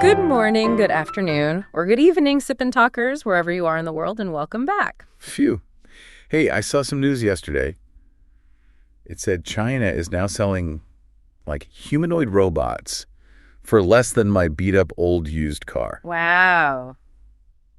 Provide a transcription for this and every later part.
Good morning, good afternoon, or good evening, Sip&Talkers, wherever you are in the world, and welcome back. Phew. Hey, I saw some news yesterday. It said China is now selling, like, humanoid robots for less than my beat-up old used car. Wow.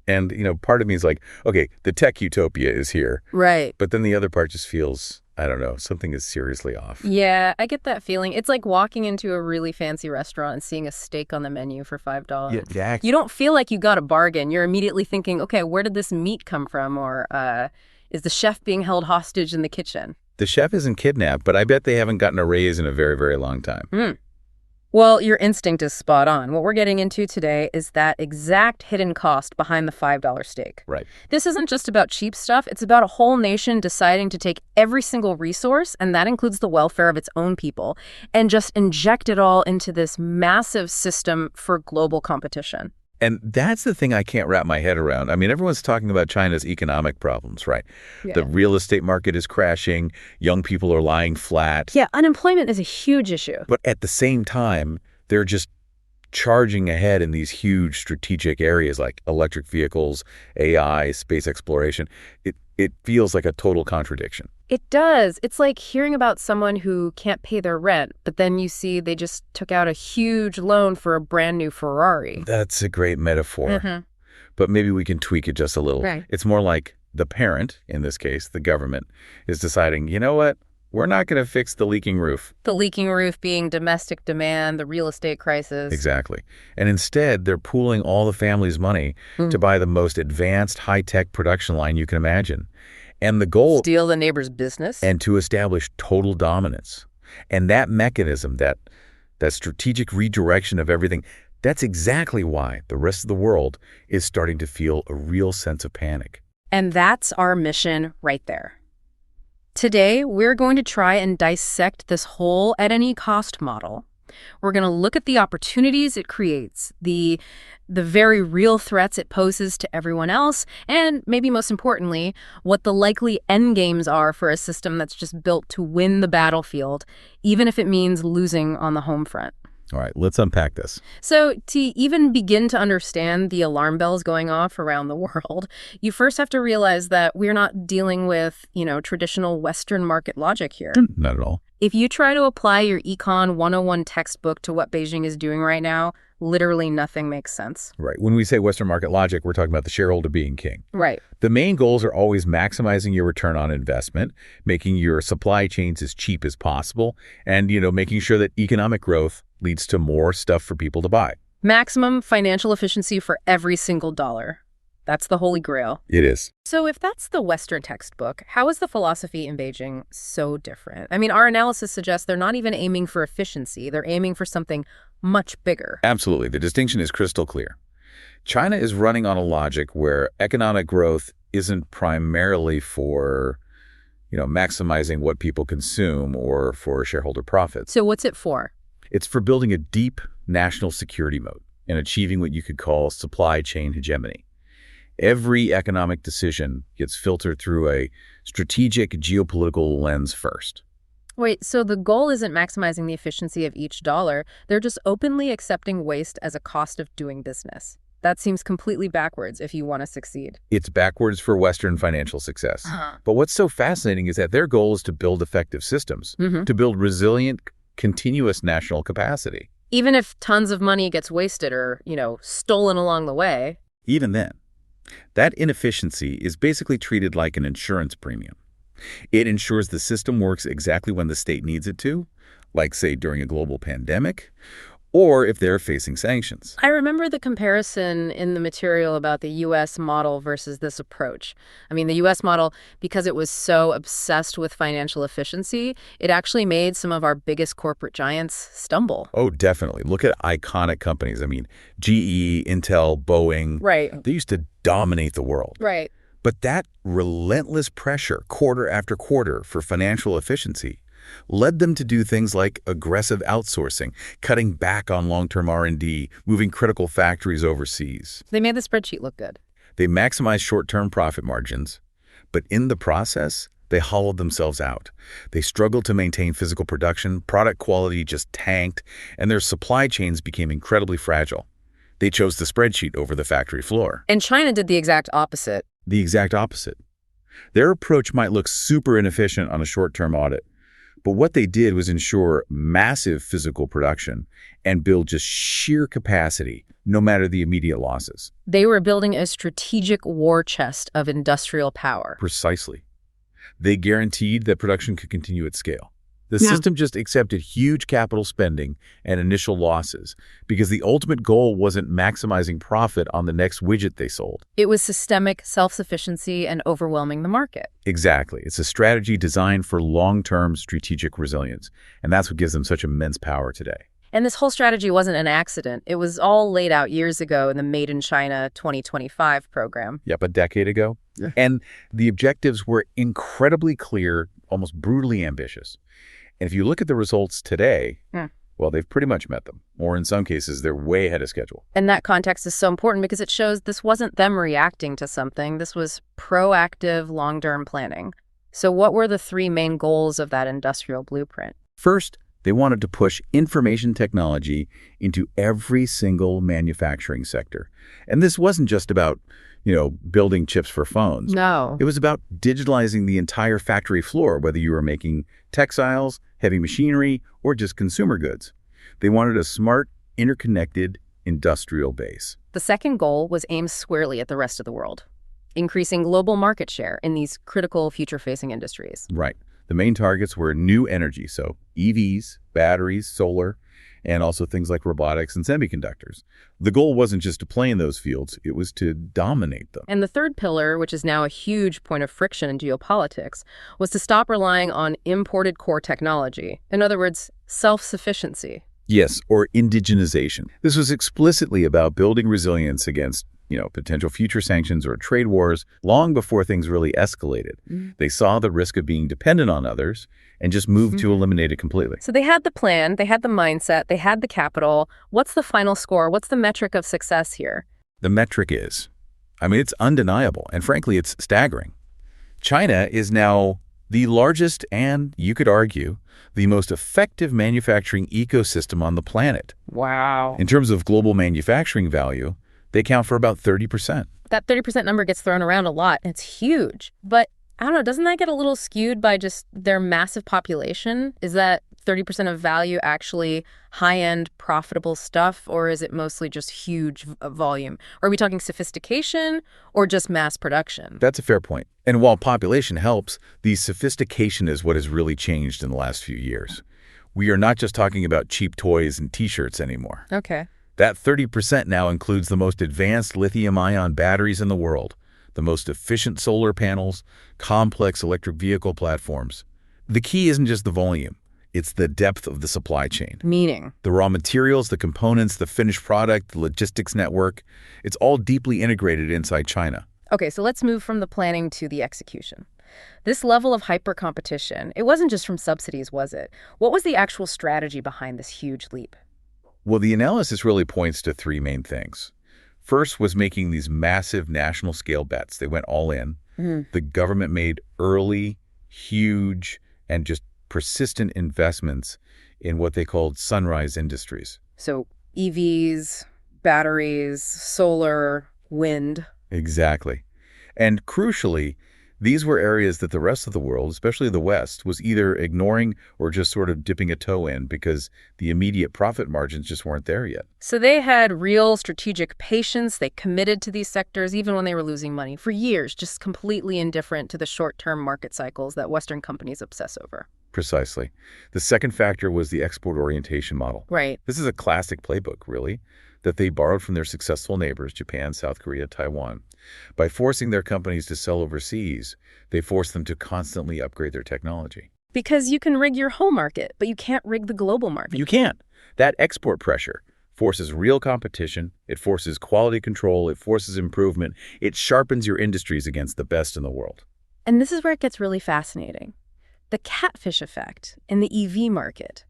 And, part of me is like, okay, the tech utopia is here. Right. But then the other part just feels, I don't know, something is seriously off. Yeah, I get that feeling. It's like walking into a really fancy restaurant and seeing a steak on the menu for $5. Yeah, exactly. You don't feel like you got a bargain. You're immediately thinking, okay, where did this meat come from? Or is the chef being held hostage in the kitchen? The chef isn't kidnapped, but I bet they haven't gotten a raise in a very, very long time. Well, your instinct is spot on. What we're getting into today is that exact hidden cost behind the $5 steak. Right. This isn't just about cheap stuff. It's about a whole nation deciding to take every single resource, and that includes the welfare of its own people, and just inject it all into this massive system for global competition. And that's the thing I can't wrap my head around. I mean, everyone's talking about China's economic problems, right? Yeah. The real estate market is crashing. Young people are lying flat. Yeah, unemployment is a huge issue. But at the same time, they're just charging ahead in these huge strategic areas like electric vehicles, AI, space exploration. It feels like a total contradiction. It does. It's like hearing about someone who can't pay their rent, but then you see they just took out a huge loan for a brand new Ferrari. That's a great metaphor. But maybe we can tweak it just a little. Right. It's more like the parent, in this case, the government, is deciding, you know what? We're not going to fix the leaking roof. The leaking roof being domestic demand, the real estate crisis. Exactly. And instead, they're pooling all the family's money to buy the most advanced high-tech production line you can imagine. And the goal... Steal the neighbor's business. And to establish total dominance. And that mechanism, that strategic redirection of everything, that's exactly why the rest of the world is starting to feel a real sense of panic. And that's our mission right there. Today, we're going to try and dissect this whole at-any-cost model. We're going to look at the opportunities it creates, the very real threats it poses to everyone else, and maybe most importantly, what the likely endgames are for a system that's just built to win the battlefield, even if it means losing on the home front. All right, let's unpack this. So to even begin to understand the alarm bells going off around the world, you first have to realize that we're not dealing with, traditional Western market logic here. Not at all. If you try to apply your Econ 101 textbook to what Beijing is doing right now, literally nothing makes sense. Right. When we say Western market logic, we're talking about the shareholder being king. Right. The main goals are always maximizing your return on investment, making your supply chains as cheap as possible, and, making sure that economic growth leads to more stuff for people to buy. Maximum financial efficiency for every single dollar. That's the holy grail. It is. So if that's the Western textbook, how is the philosophy in Beijing so different? I mean, our analysis suggests they're not even aiming for efficiency. They're aiming for something much bigger. Absolutely. The distinction is crystal clear. China is running on a logic where economic growth isn't primarily for, maximizing what people consume or for shareholder profits. So what's it for? It's for building a deep national security moat and achieving what you could call supply chain hegemony. Every economic decision gets filtered through a strategic geopolitical lens first. Wait, so the goal isn't maximizing the efficiency of each dollar. They're just openly accepting waste as a cost of doing business. That seems completely backwards if you want to succeed. It's backwards for Western financial success. But what's so fascinating is that their goal is to build effective systems, to build resilient, continuous national capacity. Even if tons of money gets wasted or, stolen along the way. Even then, that inefficiency is basically treated like an insurance premium. It ensures the system works exactly when the state needs it to, like, say, during a global pandemic, or if they're facing sanctions. I remember the comparison in the material about the U.S. model versus this approach. I mean, the U.S. model, because it was so obsessed with financial efficiency, it actually made some of our biggest corporate giants stumble. Oh, definitely. Look at iconic companies. I mean, GE, Intel, Boeing. Right. They used to dominate the world. Right. But that relentless pressure, quarter after quarter, for financial efficiency led them to do things like aggressive outsourcing, cutting back on long-term R&D, moving critical factories overseas. They made the spreadsheet look good. They maximized short-term profit margins, but in the process, they hollowed themselves out. They struggled to maintain physical production, product quality just tanked, and their supply chains became incredibly fragile. They chose the spreadsheet over the factory floor. And China did the exact opposite. The exact opposite. Their approach might look super inefficient on a short-term audit, but what they did was ensure massive physical production and build just sheer capacity, no matter the immediate losses. They were building a strategic war chest of industrial power. Precisely. They guaranteed that production could continue at scale. The system just accepted huge capital spending and initial losses because the ultimate goal wasn't maximizing profit on the next widget they sold. It was systemic self-sufficiency and overwhelming the market. Exactly. It's a strategy designed for long-term strategic resilience, and that's what gives them such immense power today. And this whole strategy wasn't an accident. It was all laid out years ago in the Made in China 2025 program. Yep, a decade ago. Yeah. And the objectives were incredibly clear, almost brutally ambitious. And if you look at the results today, well, they've pretty much met them. Or in some cases, they're way ahead of schedule. And that context is so important because it shows this wasn't them reacting to something. This was proactive, long-term planning. So what were the three main goals of that industrial blueprint? First, they wanted to push information technology into every single manufacturing sector. And this wasn't just about, building chips for phones. No. It was about digitalizing the entire factory floor, whether you were making textiles, heavy machinery, or just consumer goods. They wanted a smart, interconnected industrial base. The second goal was aimed squarely at the rest of the world, increasing global market share in these critical future-facing industries. Right. The main targets were new energy, so EVs, batteries, solar, and also things like robotics and semiconductors. The goal wasn't just to play in those fields, it was to dominate them. And the third pillar, which is now a huge point of friction in geopolitics, was to stop relying on imported core technology. In other words, self-sufficiency. Yes, or indigenization. This was explicitly about building resilience against potential future sanctions or trade wars long before things really escalated. They saw the risk of being dependent on others and just moved to eliminate it completely. So they had the plan, they had the mindset, they had the capital. What's the final score? What's the metric of success here? The metric is, it's undeniable, and frankly, it's staggering. China is now the largest and, you could argue, the most effective manufacturing ecosystem on the planet. Wow. In terms of global manufacturing value, they account for about 30%. That 30% number gets thrown around a lot. It's huge. But I don't know, doesn't that get a little skewed by just their massive population? Is that 30% of value actually high-end, profitable stuff, or is it mostly just huge volume? Are we talking sophistication or just mass production? That's a fair point. And while population helps, the sophistication is what has really changed in the last few years. We are not just talking about cheap toys and T-shirts anymore. Okay. That 30% now includes the most advanced lithium-ion batteries in the world, the most efficient solar panels, complex electric vehicle platforms. The key isn't just the volume, it's the depth of the supply chain. Meaning? The raw materials, the components, the finished product, the logistics network, it's all deeply integrated inside China. Okay, so let's move from the planning to the execution. This level of hyper-competition, it wasn't just from subsidies, was it? What was the actual strategy behind this huge leap? Well, the analysis really points to three main things. First was making these massive national scale bets. They went all in. The government made early, huge, and just persistent investments in what they called sunrise industries. So EVs, batteries, solar, wind. Exactly. And crucially, these were areas that the rest of the world, especially the West, was either ignoring or just sort of dipping a toe in because the immediate profit margins just weren't there yet. So they had real strategic patience. They committed to these sectors even when they were losing money for years, just completely indifferent to the short-term market cycles that Western companies obsess over. Precisely. The second factor was the export orientation model. Right. This is a classic playbook, really, that they borrowed from their successful neighbors, Japan, South Korea, Taiwan. By forcing their companies to sell overseas, they forced them to constantly upgrade their technology. Because you can rig your home market, but you can't rig the global market. You can't. That export pressure forces real competition, it forces quality control, it forces improvement, it sharpens your industries against the best in the world. And this is where it gets really fascinating. The catfish effect in the EV market.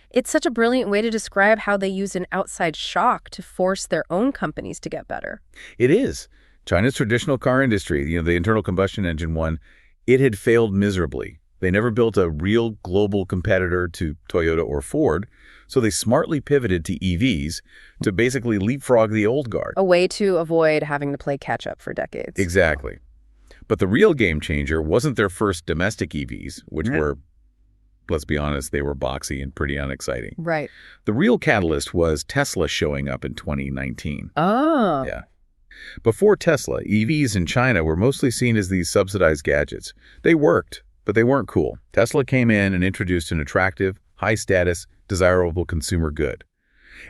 It's such a brilliant way to describe how they used an outside shock to force their own companies to get better. It is. China's traditional car industry, the internal combustion engine one, it had failed miserably. They never built a real global competitor to Toyota or Ford, so they smartly pivoted to EVs to basically leapfrog the old guard. A way to avoid having to play catch-up for decades. Exactly. But the real game changer wasn't their first domestic EVs, which were, let's be honest, they were boxy and pretty unexciting. Right. The real catalyst was Tesla showing up in 2019. Oh. Yeah. Before Tesla, EVs in China were mostly seen as these subsidized gadgets. They worked, but they weren't cool. Tesla came in and introduced an attractive, high-status, desirable consumer good.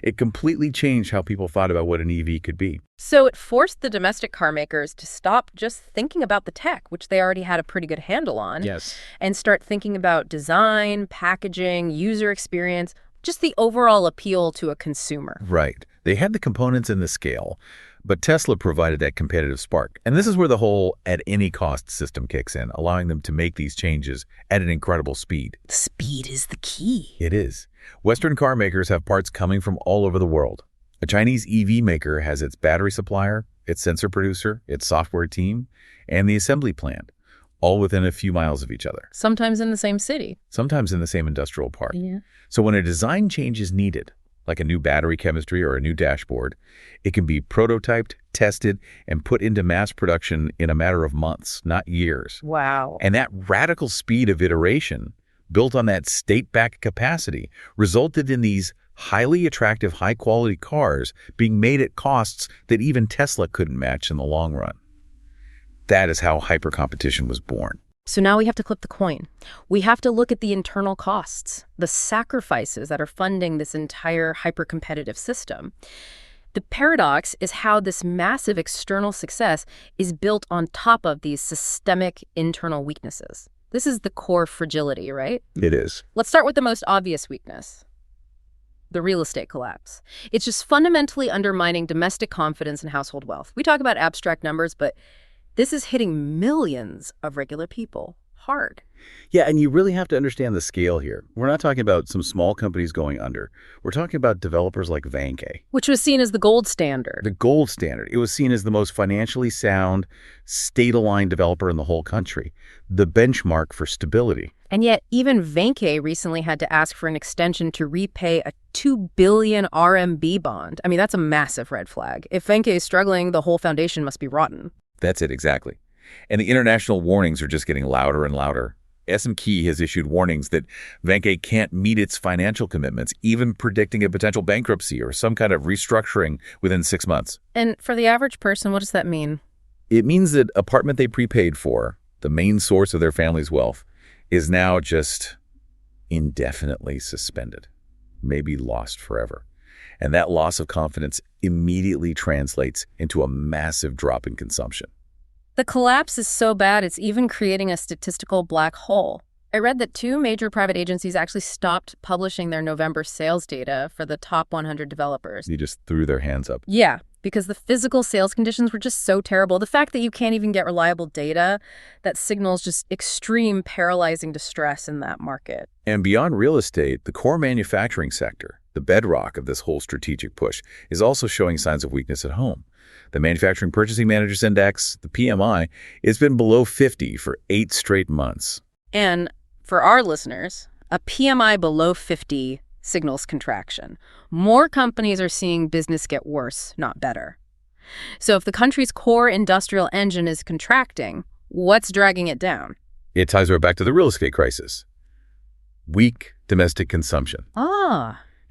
It completely changed how people thought about what an EV could be. So it forced the domestic car makers to stop just thinking about the tech, which they already had a pretty good handle on. Yes. And start thinking about design, packaging, user experience, just the overall appeal to a consumer. Right. They had the components and the scale, but Tesla provided that competitive spark. And this is where the whole at-any-cost system kicks in, allowing them to make these changes at an incredible speed. Speed is the key. It is. Western car makers have parts coming from all over the world. A Chinese EV maker has its battery supplier, its sensor producer, its software team, and the assembly plant, all within a few miles of each other. Sometimes in the same city. Sometimes in the same industrial park. Yeah. So when a design change is needed, like a new battery chemistry or a new dashboard, it can be prototyped, tested, and put into mass production in a matter of months, not years. Wow. And that radical speed of iteration, built on that state-backed capacity, resulted in these highly attractive, high-quality cars being made at costs that even Tesla couldn't match in the long run. That is how hyper-competition was born. So now we have to flip the coin. We have to look at the internal costs, the sacrifices that are funding this entire hyper-competitive system. The paradox is how this massive external success is built on top of these systemic internal weaknesses. This is the core fragility, right? It is. Let's start with the most obvious weakness. The real estate collapse. It's just fundamentally undermining domestic confidence and household wealth. We talk about abstract numbers, but this is hitting millions of regular people hard. Yeah, and you really have to understand the scale here. We're not talking about some small companies going under. We're talking about developers like Vanke. Which was seen as the gold standard. The gold standard. It was seen as the most financially sound, state-aligned developer in the whole country. The benchmark for stability. And yet, even Vanke recently had to ask for an extension to repay a 2 billion RMB bond. I mean, that's a massive red flag. If Vanke is struggling, the whole foundation must be rotten. That's it, exactly. And the international warnings are just getting louder and louder. S&P has issued warnings that Vanke can't meet its financial commitments, even predicting a potential bankruptcy or some kind of restructuring within 6 months. And for the average person, what does that mean? It means that apartment they prepaid for, the main source of their family's wealth, is now just indefinitely suspended, maybe lost forever. And that loss of confidence immediately translates into a massive drop in consumption. The collapse is so bad, it's even creating a statistical black hole. I read that 2 major private agencies actually stopped publishing their November sales data for the top 100 developers. They just threw their hands up. Yeah, because the physical sales conditions were just so terrible. The fact that you can't even get reliable data, that signals just extreme paralyzing distress in that market. And beyond real estate, the core manufacturing sector, the bedrock of this whole strategic push, is also showing signs of weakness at home. The Manufacturing Purchasing Managers Index, the PMI, has been below 50 for 8 straight months. And for our listeners, a PMI below 50 signals contraction. More companies are seeing business get worse, not better. So if the country's core industrial engine is contracting, what's dragging it down? It ties right back to the real estate crisis. Weak domestic consumption.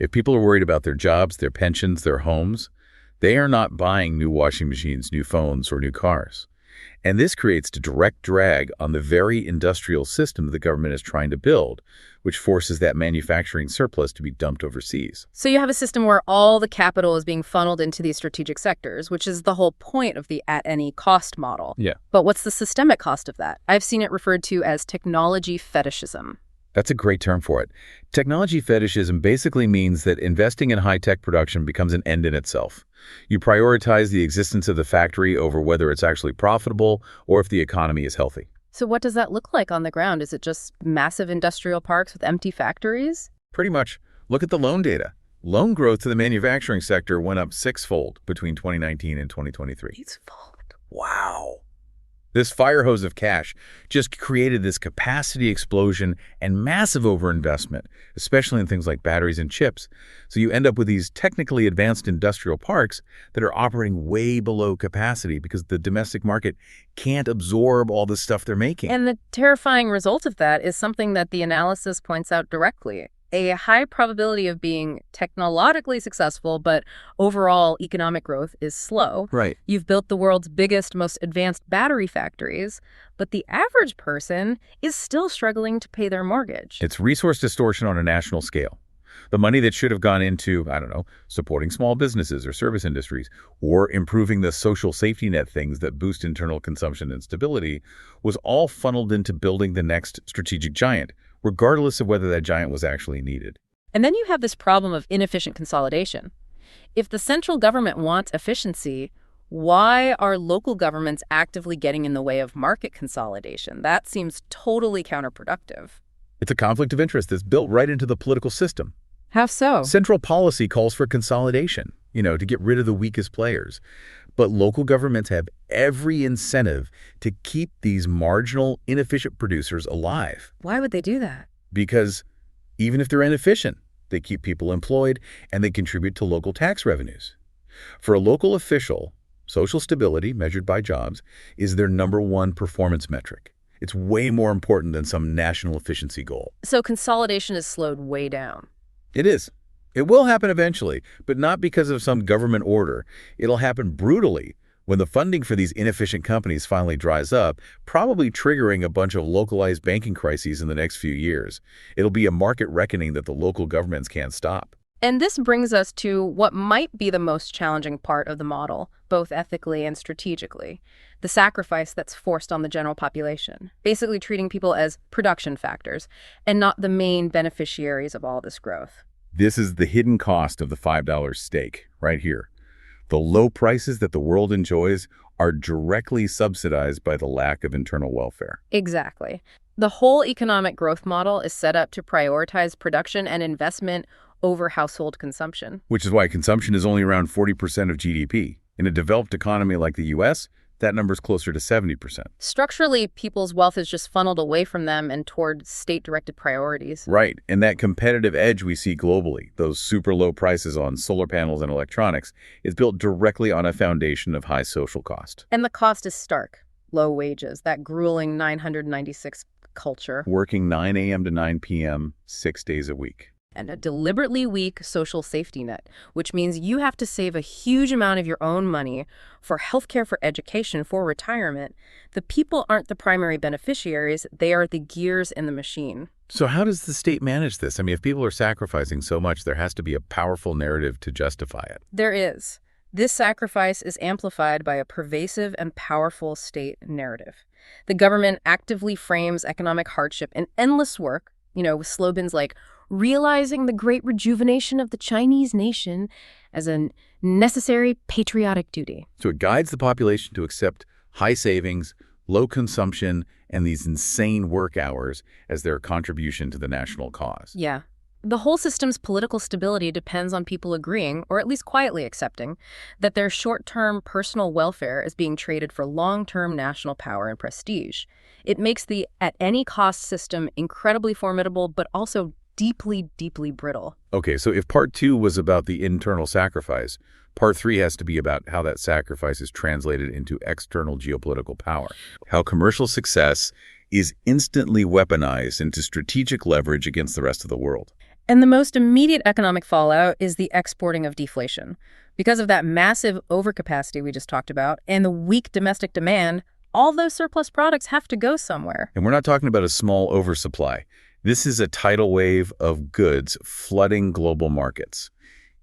If people are worried about their jobs, their pensions, their homes, they are not buying new washing machines, new phones, or new cars. And this creates a direct drag on the very industrial system the government is trying to build, which forces that manufacturing surplus to be dumped overseas. So you have a system where all the capital is being funneled into these strategic sectors, which is the whole point of the at-any-cost model. Yeah. But what's the systemic cost of that? I've seen it referred to as technology fetishism. That's a great term for it. Technology fetishism basically means that investing in high-tech production becomes an end in itself. You prioritize the existence of the factory over whether it's actually profitable or if the economy is healthy. So what does that look like on the ground? Is it just massive industrial parks with empty factories? Pretty much. Look at the loan data. Loan growth to the manufacturing sector went up 6-fold between 2019 and 2023. 6-fold. Wow. This fire hose of cash just created this capacity explosion and massive overinvestment, especially in things like batteries and chips. So you end up with these technically advanced industrial parks that are operating way below capacity because the domestic market can't absorb all the stuff they're making. And the terrifying result of that is something that the analysis points out directly. A high probability of being technologically successful, but overall economic growth is slow. Right. You've built the world's biggest, most advanced battery factories, but the average person is still struggling to pay their mortgage. It's resource distortion on a national scale. The money that should have gone into, I don't know, supporting small businesses or service industries or improving the social safety net things that boost internal consumption and stability was all funneled into building the next strategic giant, regardless of whether that giant was actually needed. And then you have this problem of inefficient consolidation. If the central government wants efficiency, why are local governments actively getting in the way of market consolidation? That seems totally counterproductive. It's a conflict of interest that's built right into the political system. How so? Central policy calls for consolidation, to get rid of the weakest players. But local governments have every incentive to keep these marginal, inefficient producers alive. Why would they do that? Because even if they're inefficient, they keep people employed and they contribute to local tax revenues. For a local official, social stability, measured by jobs, is their #1 performance metric. It's way more important than some national efficiency goal. So consolidation is slowed way down. It is. It will happen eventually, but not because of some government order. It'll happen brutally when the funding for these inefficient companies finally dries up, probably triggering a bunch of localized banking crises in the next few years. It'll be a market reckoning that the local governments can't stop. And this brings us to what might be the most challenging part of the model, both ethically and strategically: the sacrifice that's forced on the general population, basically treating people as production factors and not the main beneficiaries of all this growth. This is the hidden cost of the $5 steak, right here. The low prices that the world enjoys are directly subsidized by the lack of internal welfare. Exactly. The whole economic growth model is set up to prioritize production and investment over household consumption. Which is why consumption is only around 40% of GDP. In a developed economy like the US, that number's closer to 70%. Structurally, people's wealth is just funneled away from them and toward state-directed priorities. Right, and that competitive edge we see globally, those super low prices on solar panels and electronics, is built directly on a foundation of high social cost. And the cost is stark. Low wages, that grueling 996 culture. Working 9 a.m. to 9 p.m., 6 days a week. And a deliberately weak social safety net, which means you have to save a huge amount of your own money for healthcare, for education, for retirement. The people aren't the primary beneficiaries. They are the gears in the machine. So how does the state manage this? I mean, if people are sacrificing so much, there has to be a powerful narrative to justify it. There is. This sacrifice is amplified by a pervasive and powerful state narrative. The government actively frames economic hardship in endless work, with slogans like realizing the great rejuvenation of the Chinese nation as a necessary patriotic duty. So it guides the population to accept high savings, low consumption, and these insane work hours as their contribution to the national cause. Yeah. The whole system's political stability depends on people agreeing, or at least quietly accepting, that their short-term personal welfare is being traded for long-term national power and prestige. It makes the at-any-cost system incredibly formidable, but also deeply, deeply brittle. Okay, so if part 2 was about the internal sacrifice, part 3 has to be about how that sacrifice is translated into external geopolitical power. How commercial success is instantly weaponized into strategic leverage against the rest of the world. And the most immediate economic fallout is the exporting of deflation. Because of that massive overcapacity we just talked about and the weak domestic demand, all those surplus products have to go somewhere. And we're not talking about a small oversupply. This is a tidal wave of goods flooding global markets.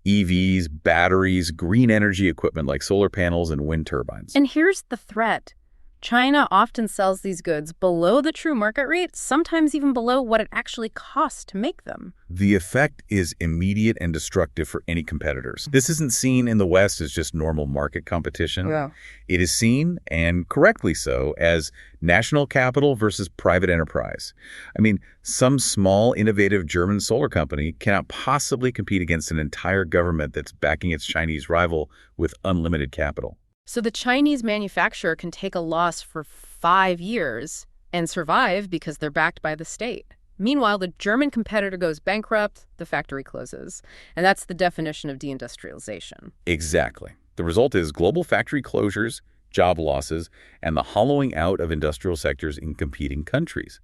EVs, batteries, green energy equipment like solar panels and wind turbines. And here's the threat. China often sells these goods below the true market rate, sometimes even below what it actually costs to make them. The effect is immediate and destructive for any competitors. This isn't seen in the West as just normal market competition. Yeah. It is seen, and correctly so, as national capital versus private enterprise. I mean, some small, innovative German solar company cannot possibly compete against an entire government that's backing its Chinese rival with unlimited capital. So the Chinese manufacturer can take a loss for 5 years and survive because they're backed by the state. Meanwhile, the German competitor goes bankrupt, the factory closes. And that's the definition of deindustrialization. Exactly. The result is global factory closures, job losses, and the hollowing out of industrial sectors in competing countries.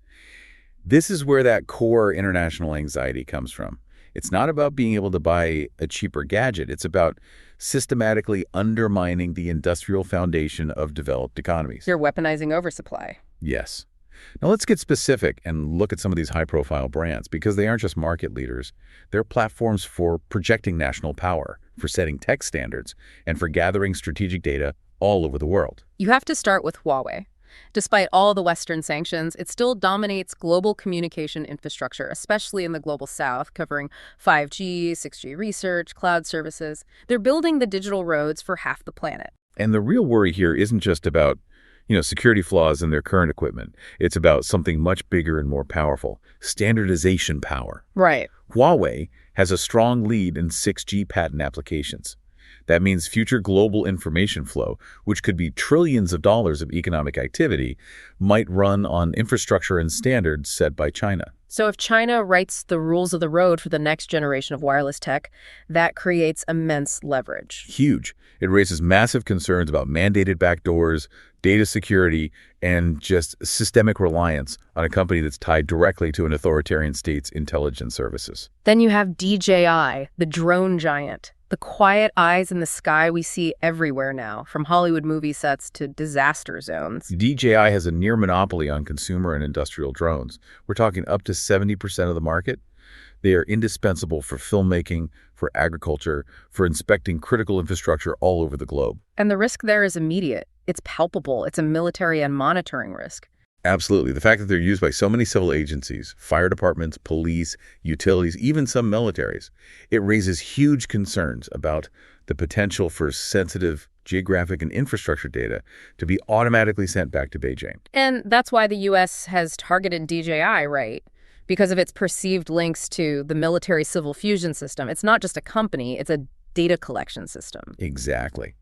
This is where that core international anxiety comes from. It's not about being able to buy a cheaper gadget. It's about systematically undermining the industrial foundation of developed economies. You're weaponizing oversupply. Yes. Now let's get specific and look at some of these high-profile brands, because they aren't just market leaders. They're platforms for projecting national power, for setting tech standards, and for gathering strategic data all over the world. You have to start with Huawei. Despite all the Western sanctions, it still dominates global communication infrastructure, especially in the global south, covering 5G, 6G research, cloud services. They're building the digital roads for half the planet. And the real worry here isn't just about, security flaws in their current equipment. It's about something much bigger and more powerful, standardization power. Right. Huawei has a strong lead in 6G patent applications. That means future global information flow, which could be trillions of dollars of economic activity, might run on infrastructure and standards set by China. So if China writes the rules of the road for the next generation of wireless tech, that creates immense leverage. Huge. It raises massive concerns about mandated backdoors, data security, and just systemic reliance on a company that's tied directly to an authoritarian state's intelligence services. Then you have DJI, the drone giant. The quiet eyes in the sky we see everywhere now, from Hollywood movie sets to disaster zones. DJI has a near monopoly on consumer and industrial drones. We're talking up to 70% of the market. They are indispensable for filmmaking, for agriculture, for inspecting critical infrastructure all over the globe. And the risk there is immediate. It's palpable. It's a military and monitoring risk. Absolutely. The fact that they're used by so many civil agencies, fire departments, police, utilities, even some militaries, it raises huge concerns about the potential for sensitive geographic and infrastructure data to be automatically sent back to Beijing. And that's why the U.S. has targeted DJI, right? Because of its perceived links to the military-civil fusion system. It's not just a company, it's a data collection system. Exactly.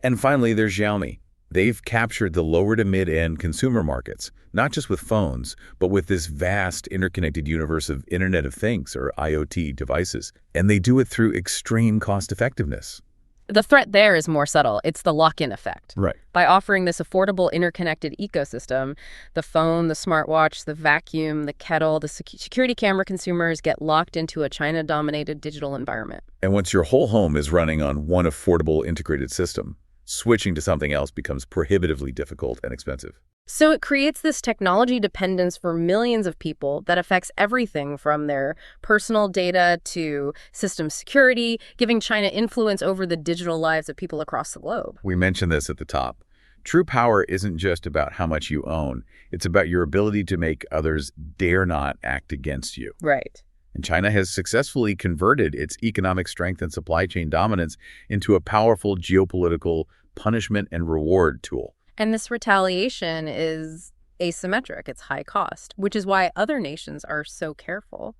And finally, there's Xiaomi. They've captured the lower to mid-end consumer markets, not just with phones, but with this vast interconnected universe of Internet of Things, or IoT devices. And they do it through extreme cost-effectiveness. The threat there is more subtle. It's the lock-in effect. Right. By offering this affordable, interconnected ecosystem, the phone, the smartwatch, the vacuum, the kettle, the security camera consumers get locked into a China-dominated digital environment. And once your whole home is running on one affordable integrated system, switching to something else becomes prohibitively difficult and expensive. So it creates this technology dependence for millions of people that affects everything from their personal data to system security, giving China influence over the digital lives of people across the globe. We mentioned this at the top. True power isn't just about how much you own. It's about your ability to make others dare not act against you. Right. And China has successfully converted its economic strength and supply chain dominance into a powerful geopolitical punishment and reward tool. And this retaliation is asymmetric. It's high cost, which is why other nations are so careful.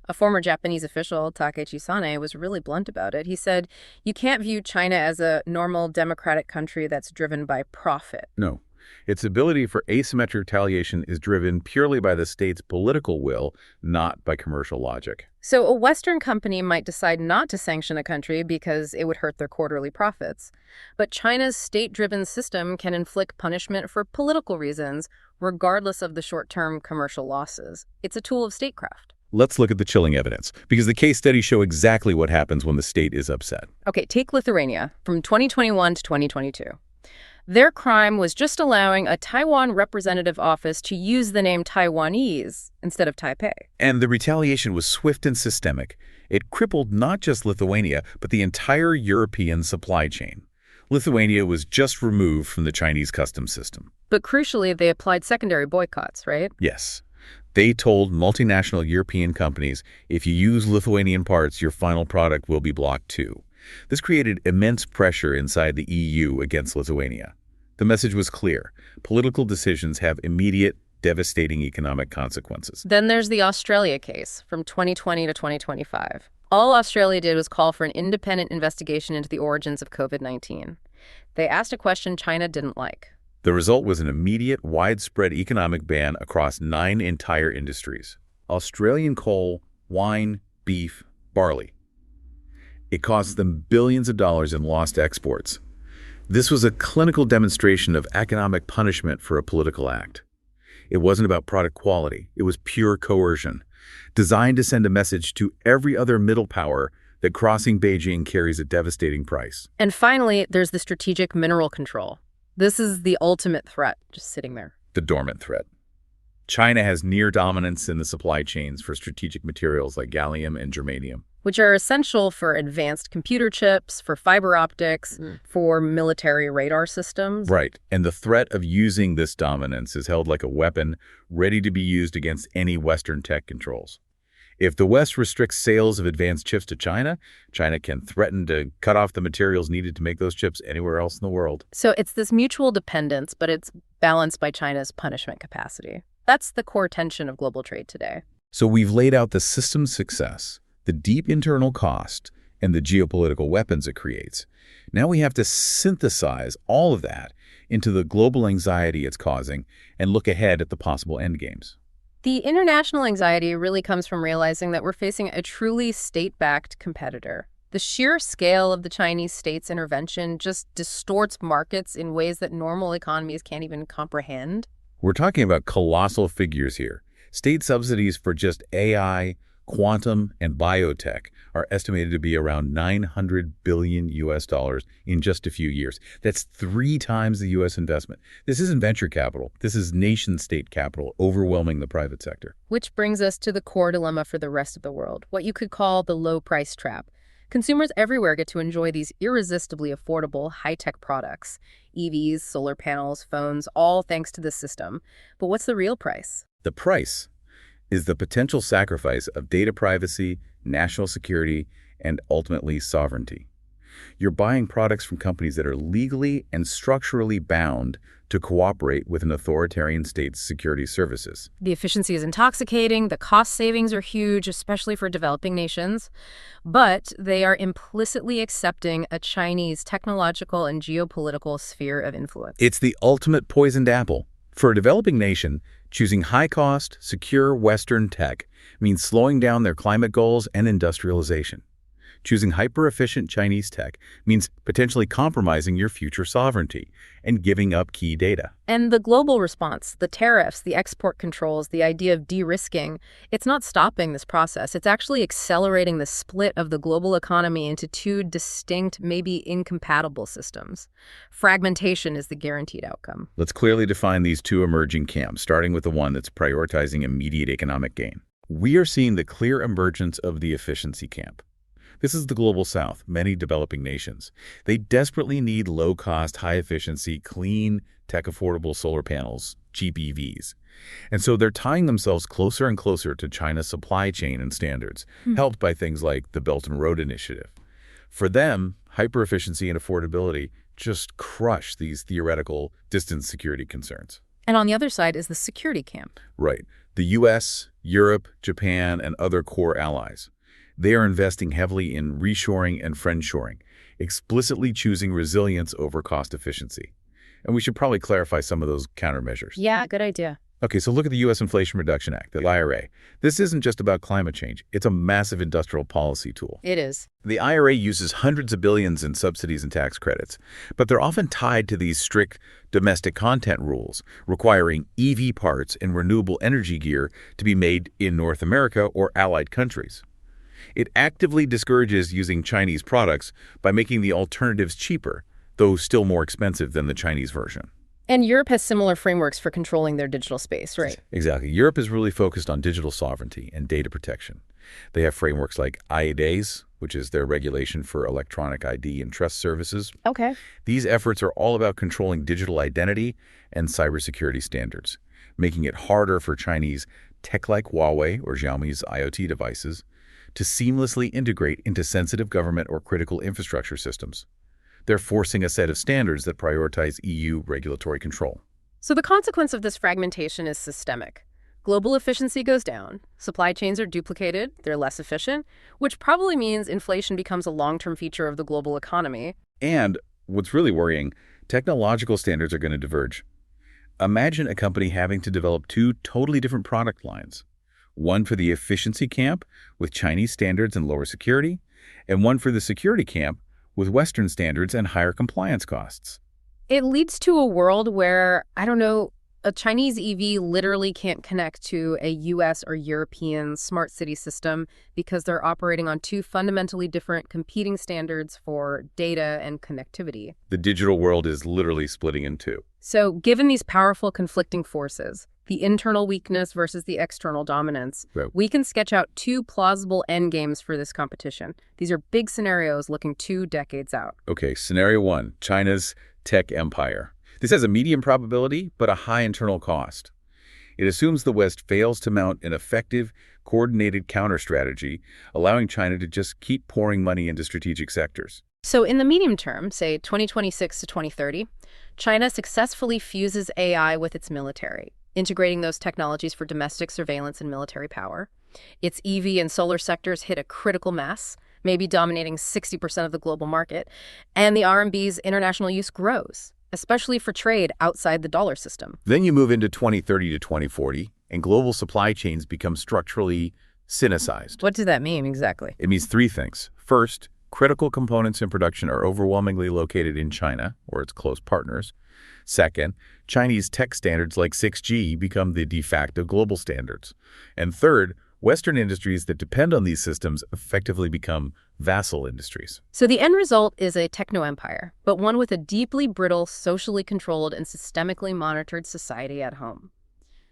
A former Japanese official, Takeshi Sane, was really blunt about it. He said, you can't view China as a normal democratic country that's driven by profit. No. Its ability for asymmetric retaliation is driven purely by the state's political will, not by commercial logic. So a Western company might decide not to sanction a country because it would hurt their quarterly profits. But China's state-driven system can inflict punishment for political reasons, regardless of the short-term commercial losses. It's a tool of statecraft. Let's look at the chilling evidence, because the case studies show exactly what happens when the state is upset. Okay, take Lithuania from 2021 to 2022. Their crime was just allowing a Taiwan representative office to use the name Taiwanese instead of Taipei. And the retaliation was swift and systemic. It crippled not just Lithuania, but the entire European supply chain. Lithuania was just removed from the Chinese customs system. But crucially, they applied secondary boycotts, right? Yes. They told multinational European companies, if you use Lithuanian parts, your final product will be blocked too. This created immense pressure inside the EU against Lithuania. The message was clear. Political decisions have immediate, devastating economic consequences. Then there's the Australia case from 2020 to 2025. All Australia did was call for an independent investigation into the origins of COVID-19. They asked a question China didn't like. The result was an immediate, widespread economic ban across 9 entire industries: Australian coal, wine, beef, barley. It cost them billions of dollars in lost exports. This was a clinical demonstration of economic punishment for a political act. It wasn't about product quality. It was pure coercion, designed to send a message to every other middle power that crossing Beijing carries a devastating price. And finally, there's the strategic mineral control. This is the ultimate threat, just sitting there. The dormant threat. China has near dominance in the supply chains for strategic materials like gallium and germanium, which are essential for advanced computer chips, for fiber optics, for military radar systems. Right. And the threat of using this dominance is held like a weapon ready to be used against any Western tech controls. If the West restricts sales of advanced chips to China, China can threaten to cut off the materials needed to make those chips anywhere else in the world. So it's this mutual dependence, but it's balanced by China's punishment capacity. That's the core tension of global trade today. So we've laid out the system's success, the deep internal cost, and the geopolitical weapons it creates. Now we have to synthesize all of that into the global anxiety it's causing and look ahead at the possible endgames. The international anxiety really comes from realizing that we're facing a truly state-backed competitor. The sheer scale of the Chinese state's intervention just distorts markets in ways that normal economies can't even comprehend. We're talking about colossal figures here. State subsidies for just AI, quantum, and biotech are estimated to be around $900 billion in just a few years. That's 3 times the U.S. investment. This isn't venture capital. This is nation-state capital overwhelming the private sector. Which brings us to the core dilemma for the rest of the world, what you could call the low-price trap. Consumers everywhere get to enjoy these irresistibly affordable, high-tech products. EVs, solar panels, phones, all thanks to this system. But what's the real price? The price is the potential sacrifice of data privacy, national security, and ultimately sovereignty. You're buying products from companies that are legally and structurally bound to cooperate with an authoritarian state's security services. The efficiency is intoxicating, the cost savings are huge, especially for developing nations, but they are implicitly accepting a Chinese technological and geopolitical sphere of influence. It's the ultimate poisoned apple. For a developing nation, choosing high-cost, secure Western tech means slowing down their climate goals and industrialization. Choosing hyper-efficient Chinese tech means potentially compromising your future sovereignty and giving up key data. And the global response, the tariffs, the export controls, the idea of de-risking, it's not stopping this process. It's actually accelerating the split of the global economy into 2 distinct, maybe incompatible systems. Fragmentation is the guaranteed outcome. Let's clearly define these 2 emerging camps, starting with the one that's prioritizing immediate economic gain. We are seeing the clear emergence of the efficiency camp. This is the global south, many developing nations. They desperately need low-cost, high-efficiency, clean, tech-affordable solar panels, cheap EVs. And so they're tying themselves closer and closer to China's supply chain and standards, helped by things like the Belt and Road Initiative. For them, hyper-efficiency and affordability just crush these theoretical distance security concerns. And on the other side is the security camp. Right. The U.S., Europe, Japan, and other core allies. They are investing heavily in reshoring and friendshoring, explicitly choosing resilience over cost efficiency. And we should probably clarify some of those countermeasures. Yeah, good idea. Okay, so look at the U.S. Inflation Reduction Act, the IRA. This isn't just about climate change. It's a massive industrial policy tool. It is. The IRA uses hundreds of billions in subsidies and tax credits, but they're often tied to these strict domestic content rules, requiring EV parts and renewable energy gear to be made in North America or allied countries. It actively discourages using Chinese products by making the alternatives cheaper, though still more expensive than the Chinese version. And Europe has similar frameworks for controlling their digital space, right? Exactly. Europe is really focused on digital sovereignty and data protection. They have frameworks like IDAs, which is their regulation for electronic ID and trust services. Okay. These efforts are all about controlling digital identity and cybersecurity standards, making it harder for Chinese tech like Huawei or Xiaomi's IoT devices to seamlessly integrate into sensitive government or critical infrastructure systems. They're forcing a set of standards that prioritize EU regulatory control. So the consequence of this fragmentation is systemic. Global efficiency goes down, supply chains are duplicated, they're less efficient, which probably means inflation becomes a long-term feature of the global economy. And what's really worrying, technological standards are going to diverge. Imagine a company having to develop two totally different product lines. One for the efficiency camp with Chinese standards and lower security, and one for the security camp with Western standards and higher compliance costs. It leads to a world where, I don't know, a Chinese EV literally can't connect to a US or European smart city system because they're operating on two fundamentally different competing standards for data and connectivity. The digital world is literally splitting in two. So given these powerful conflicting forces, the internal weakness versus the external dominance, Right. we can sketch out two plausible endgames for this competition. These are big scenarios looking 2 decades out. Okay, scenario one, China's tech empire. This has a medium probability, but a high internal cost. It assumes the West fails to mount an effective, coordinated counter-strategy, allowing China to just keep pouring money into strategic sectors. So in the medium term, say 2026 to 2030, China successfully fuses AI with its military, integrating those technologies for domestic surveillance and military power. Its EV and solar sectors hit a critical mass, maybe dominating 60% of the global market, and the RMB's international use grows, especially for trade outside the dollar system. Then you move into 2030 to 2040, and global supply chains become structurally Sinicized. What does that mean exactly? It means three things. First, critical components in production are overwhelmingly located in China or its close partners. Second, Chinese tech standards like 6G become the de facto global standards. And third, Western industries that depend on these systems effectively become vassal industries. So the end result is a techno-empire, but one with a deeply brittle, socially controlled, and systemically monitored society at home.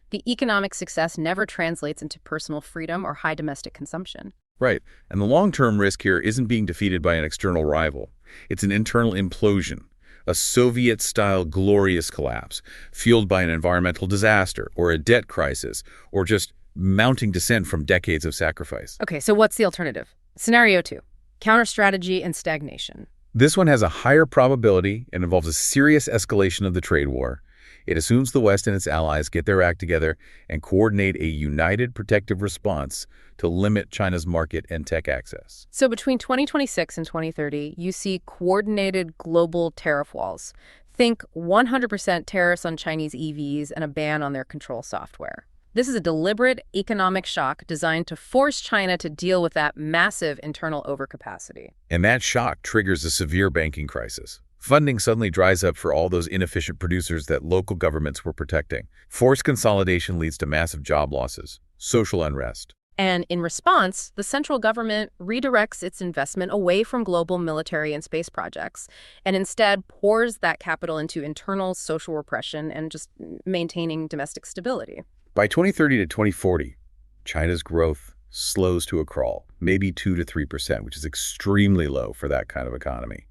The economic success never translates into personal freedom or high domestic consumption. Right. And the long-term risk here isn't being defeated by an external rival. It's an internal implosion, a Soviet-style glorious collapse, fueled by an environmental disaster or a debt crisis or just mounting dissent from decades of sacrifice. Okay, so what's the alternative? Scenario 2, counter-strategy and stagnation. This one has a higher probability and involves a serious escalation of the trade war. It assumes the West and its allies get their act together and coordinate a united protective response to limit China's market and tech access. So between 2026 and 2030, you see coordinated global tariff walls. Think 100% tariffs on Chinese EVs and a ban on their control software. This is a deliberate economic shock designed to force China to deal with that massive internal overcapacity. And that shock triggers a severe banking crisis. Funding suddenly dries up for all those inefficient producers that local governments were protecting. Forced consolidation leads to massive job losses, social unrest. And in response, the central government redirects its investment away from global military and space projects and instead pours that capital into internal social repression and just maintaining domestic stability. By 2030 to 2040, China's growth slows to a crawl, maybe 2 to 3%, which is extremely low for that kind of economy.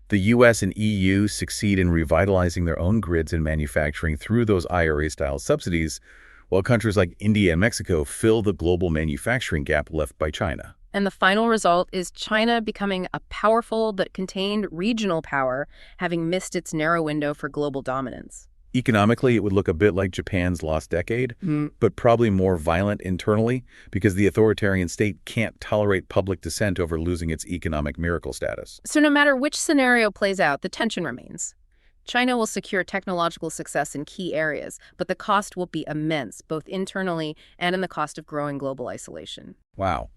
The US and EU succeed in revitalizing their own grids and manufacturing through those IRA-style subsidies, while countries like India and Mexico fill the global manufacturing gap left by China. And the final result is China becoming a powerful but contained regional power, having missed its narrow window for global dominance. Economically, it would look a bit like Japan's lost decade, but probably more violent internally because the authoritarian state can't tolerate public dissent over losing its economic miracle status. So no matter which scenario plays out, the tension remains. China will secure technological success in key areas, but the cost will be immense, both internally and in the cost of growing global isolation. Wow,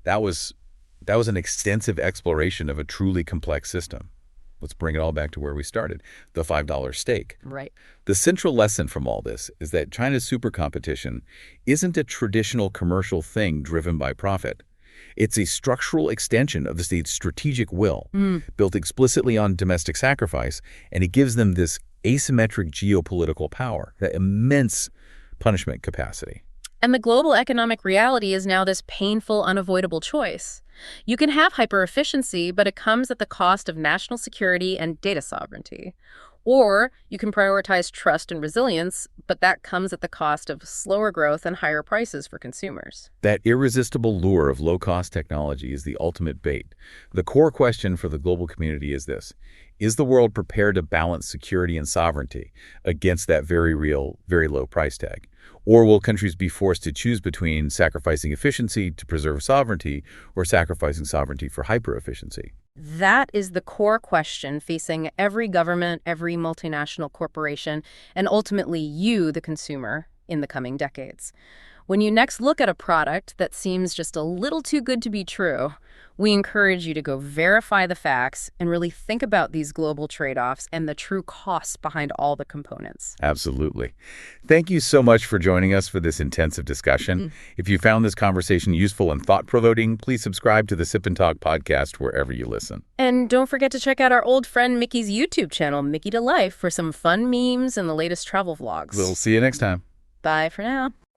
that was an extensive exploration of a truly complex system. Let's bring it all back to where we started, the $5 stake. Right. The central lesson from all this is that China's super competition isn't a traditional commercial thing driven by profit. It's a structural extension of the state's strategic will, built explicitly on domestic sacrifice, and it gives them this asymmetric geopolitical power, that immense punishment capacity. And the global economic reality is now this painful, unavoidable choice. You can have hyper-efficiency, but it comes at the cost of national security and data sovereignty. Or you can prioritize trust and resilience, but that comes at the cost of slower growth and higher prices for consumers. That irresistible lure of low-cost technology is the ultimate bait. The core question for the global community is this: is the world prepared to balance security and sovereignty against that very real, very low price tag? Or will countries be forced to choose between sacrificing efficiency to preserve sovereignty or sacrificing sovereignty for hyper-efficiency? That is the core question facing every government, every multinational corporation, and ultimately you, the consumer, in the coming decades. When you next look at a product that seems just a little too good to be true, we encourage you to go verify the facts and really think about these global trade-offs and the true costs behind all the components. Absolutely. Thank you so much for joining us for this intensive discussion. If you found this conversation useful and thought-provoking, please subscribe to the Sip&Talk podcast wherever you listen. And don't forget to check out our old friend Mickey's YouTube channel, Mickeytolife, for some fun memes and the latest travel vlogs. We'll see you next time. Bye for now.